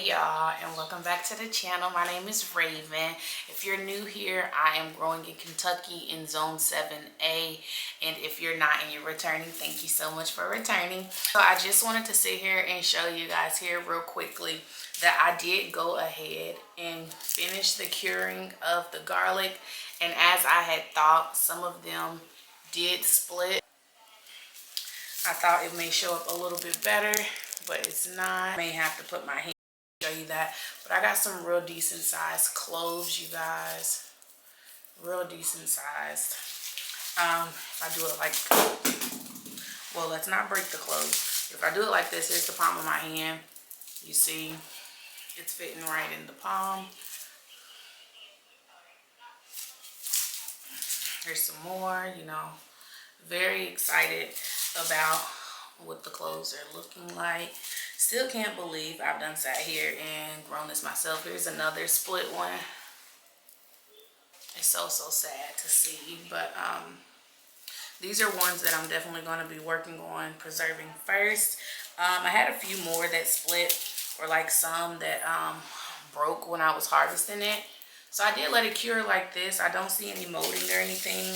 y'all, and welcome back to the channel. My name is Raven. If you're new here, I am growing in Kentucky in Zone 7A, and if you're not and you're returning, thank you so much for returning. So I just wanted to sit here and show you guys here real quickly that I did go ahead and finish the curing of the garlic, and as I had thought, some of them did split. I thought it may show up a little bit better, but it's not. I may have to put my hand to show you that. But I got some real decent sized cloves, you guys. Real decent sized. If I do it like, well, let's not break the cloves. If I do it like this, here's the palm of my hand. You see, it's fitting right in the palm. Here's some more, you know. Very excited about what the cloves are looking like. Still can't believe I've done sat here and grown this myself. Here's another split one. It's so sad to see, but these are ones that I'm definitely going to be working on preserving first. I had a few more that split, or like some that broke when I was harvesting it, so I did let it cure like this. I don't see any molding or anything.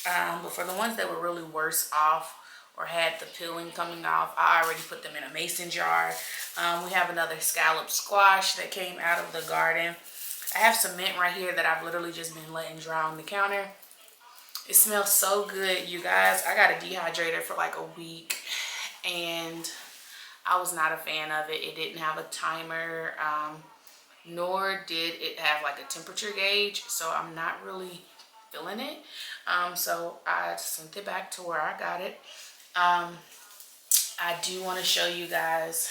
But for the ones that were really worse off or had the peeling coming off, I already put them in a mason jar. We have another scallop squash that came out of the garden. I have some mint right here that I've literally just been letting dry on the counter. It smells so good, you guys. I got a dehydrator for like a week and I was not a fan of it. It didn't have a timer, nor did it have like a temperature gauge. So I'm not really feeling it. So I sent it back to where I got it. I do want to show you guys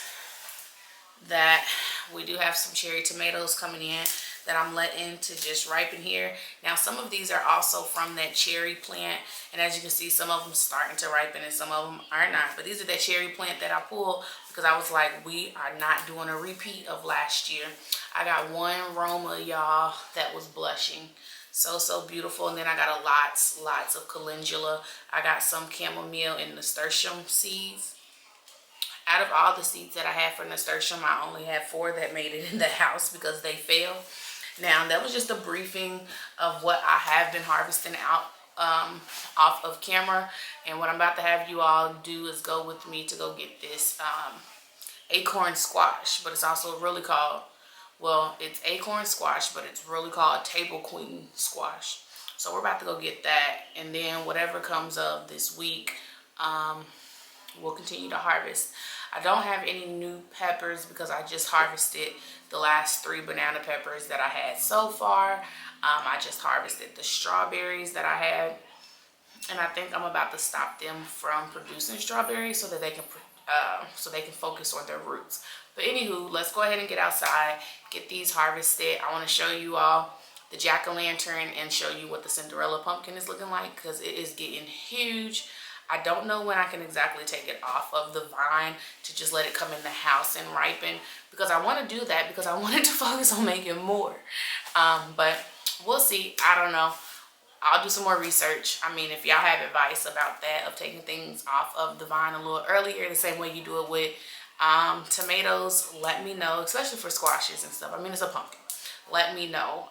that we do have some cherry tomatoes coming in that I'm letting to just ripen here. Now some of these are also from that cherry plant, and as you can see, some of them starting to ripen and some of them are not. But these are that cherry plant that I pulled because I was like, we are not doing a repeat of last year. I got one Roma, y'all, that was blushing. So beautiful. And then I got lots of calendula. I got some chamomile and nasturtium seeds. Out of all the seeds that I had for nasturtium, I only had 4 that made it in the house because they fell. Now that was just a briefing of what I have been harvesting out off of camera, and what I'm about to have you all do is go with me to go get this acorn squash, but it's also really called, well, it's acorn squash, but it's really called table queen squash. So we're about to go get that, and then whatever comes up this week, we'll continue to harvest. I don't have any new peppers because I just harvested the last 3 banana peppers that I had so far. I just harvested the strawberries that I had, and I think I'm about to stop them from producing strawberries so that they can focus on their roots. But anywho, let's go ahead and get outside, get these harvested. I want to show you all the jack-o'-lantern and show you what the Cinderella pumpkin is looking like because it is getting huge. I don't know when I can exactly take it off of the vine to just let it come in the house and ripen, because I want to do that because I wanted to focus on making more. But we'll see. I don't know. I'll do some more research. I mean, if y'all have advice about that, of taking things off of the vine a little earlier, the same way you do it with tomatoes, let me know, especially for squashes and stuff. I mean, it's a pumpkin. Let me know.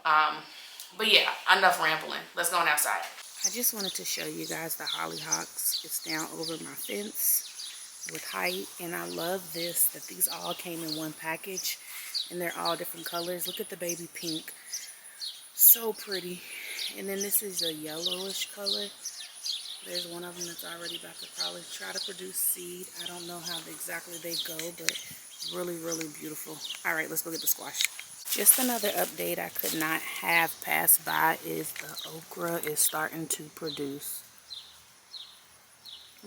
But yeah, enough rambling. Let's go on outside. I just wanted to show you guys the hollyhocks. It's down over my fence with height, and I love this, that these all came in one package and they're all different colors. Look at the baby pink. So pretty. And then this is a yellowish color. There's one of them that's already about to probably try to produce seed. I don't know how exactly they go, but really beautiful. All right, let's go get the squash. Just another update I could not have passed by is the okra is starting to produce.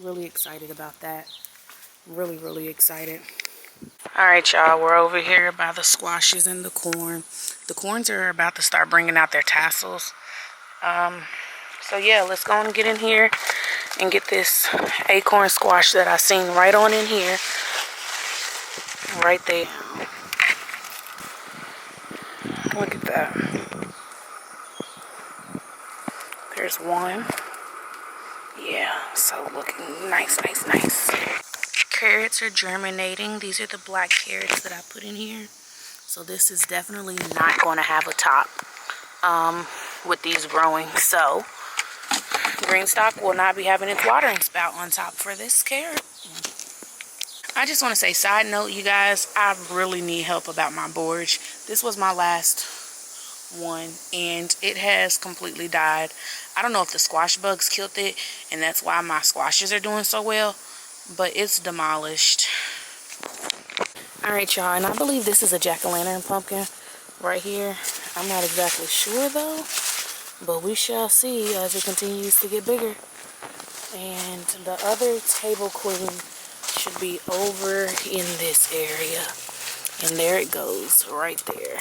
Really excited about that. Really excited. All right, y'all, we're over here by the squashes and the corn. The corns are about to start bringing out their tassels. So yeah, let's go and get in here and get this acorn squash that I seen right on in here. Right there. Look at that. There's one. Yeah, so looking nice. Carrots are germinating. These are the black carrots that I put in here. So this is definitely not going to have a top with these growing. So green stock will not be having its watering spout on top for this carrot. I just want to say, side note, you guys, I really need help about my borage. This was my last one and it has completely died. I don't know if the squash bugs killed it and that's why my squashes are doing so well, but it's demolished. Alright, y'all, and I believe this is a jack-o'-lantern pumpkin right here. I'm not exactly sure though, but we shall see as it continues to get bigger. And the other table queen should be over in this area. And there it goes, right there.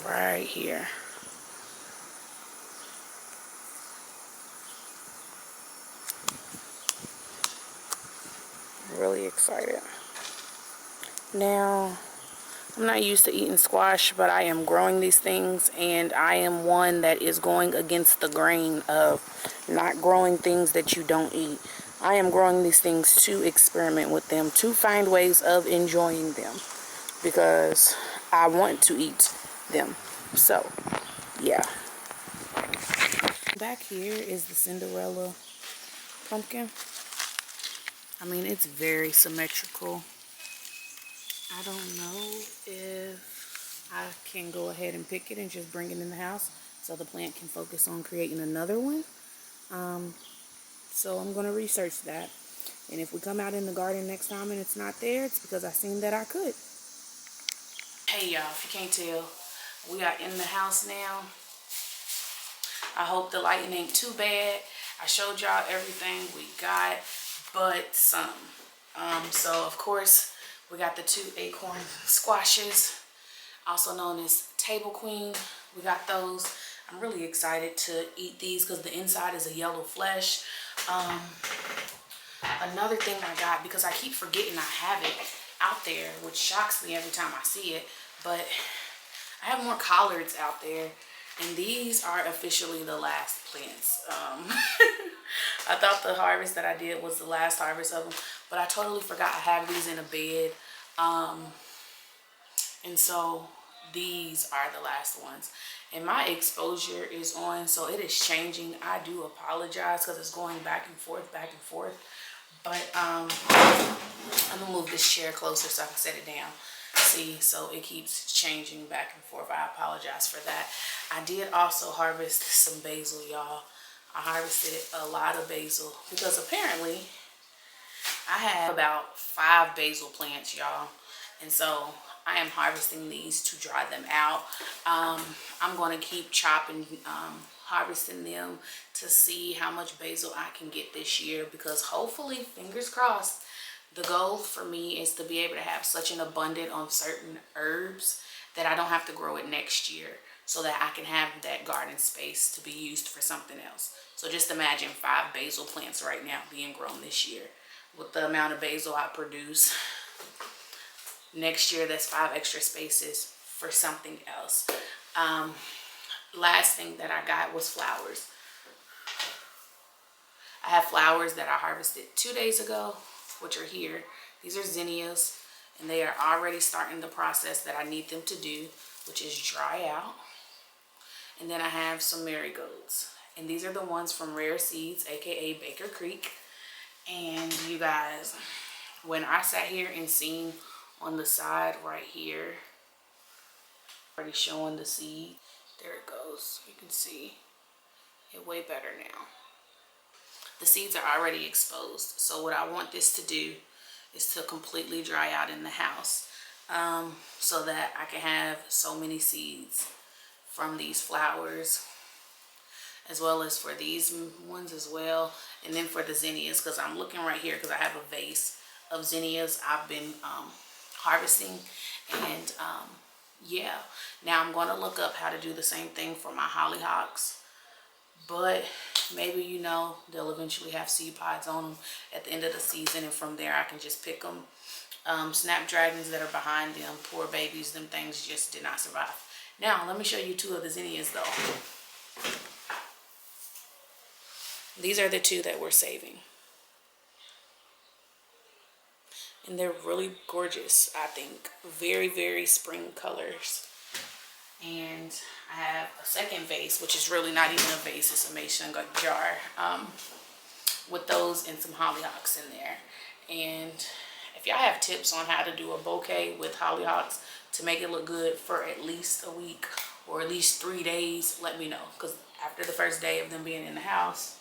Right here. Really excited. Now, I'm not used to eating squash, but I am growing these things, and I am one that is going against the grain of not growing things that you don't eat. I am growing these things to experiment with them, to find ways of enjoying them, because I want to eat them. So, yeah. Back here is the Cinderella pumpkin. I mean, it's very symmetrical. I don't know if I can go ahead and pick it and just bring it in the house so the plant can focus on creating another one. So I'm going to research that. And if we come out in the garden next time and it's not there, it's because I seen that I could. Hey y'all, if you can't tell, we are in the house now. I hope the lighting ain't too bad. I showed y'all everything we got, but some. So of course, we got the 2 acorn squashes, also known as table queen. We got those. I'm really excited to eat these because the inside is a yellow flesh. Another thing I got, because I keep forgetting I have it out there, which shocks me every time I see it, but I have more collards out there, and these are officially the last plants. I thought the harvest that I did was the last harvest of them, but I totally forgot I have these in a bed. And so these are the last ones. And my exposure is on, so it is changing. I do apologize because it's going back and forth, back and forth. But I'm gonna move this chair closer so I can set it down. See, so it keeps changing back and forth. I apologize for that. I did also harvest some basil, y'all. I harvested a lot of basil because apparently I have about 5 basil plants, y'all. And so I am harvesting these to dry them out. I'm going to keep chopping, harvesting them to see how much basil I can get this year, because hopefully, fingers crossed, the goal for me is to be able to have such an abundance on certain herbs that I don't have to grow it next year, so that I can have that garden space to be used for something else. So just imagine 5 basil plants right now being grown this year. With the amount of basil I produce next year, that's 5 extra spaces for something else. Last thing that I got was flowers. I have flowers that I harvested 2 days ago, which are here. These are zinnias, and they are already starting the process that I need them to do, which is dry out. And then I have some marigolds, and these are the ones from Rare Seeds, aka Baker Creek. And you guys, when I sat here and seen on the side right here, already showing the seed, there it goes. You can see it way better now. The seeds are already exposed. So what I want this to do is to completely dry out in the house, so that I can have so many seeds from these flowers, as well as for these ones as well. And then for the zinnias, because I'm looking right here because I have a vase of zinnias I've been harvesting. And yeah, now I'm going to look up how to do the same thing for my hollyhocks. But maybe, you know, they'll eventually have seed pods on them at the end of the season, and from there I can just pick them. Snapdragons that are behind them, poor babies, them things just did not survive. Now let me show you 2 of the zinnias though. These are the 2 that we're saving. And they're really gorgeous, I think. Very, very spring colors. And I have a second vase, which is really not even a vase, it's a mason jar, with those and some hollyhocks in there. And if y'all have tips on how to do a bouquet with hollyhocks to make it look good for at least a week or at least 3 days, let me know. Because after the first day of them being in the house,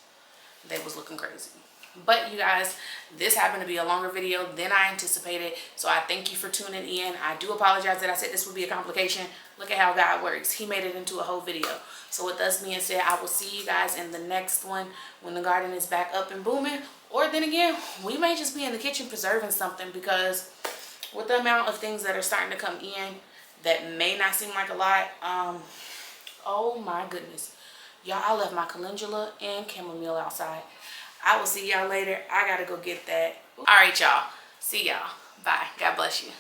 they was looking crazy. But you guys, this happened to be a longer video than I anticipated, so I thank you for tuning in. I do apologize that I said this would be a complication. Look at how God works. He made it into a whole video. So with us being said, I will see you guys in the next one when the garden is back up and booming. Or then again, we may just be in the kitchen preserving something, because with the amount of things that are starting to come in that may not seem like a lot, oh my goodness. Y'all, I left my calendula and chamomile outside. I will see y'all later. I gotta go get that. All right, y'all. See y'all. Bye. God bless you.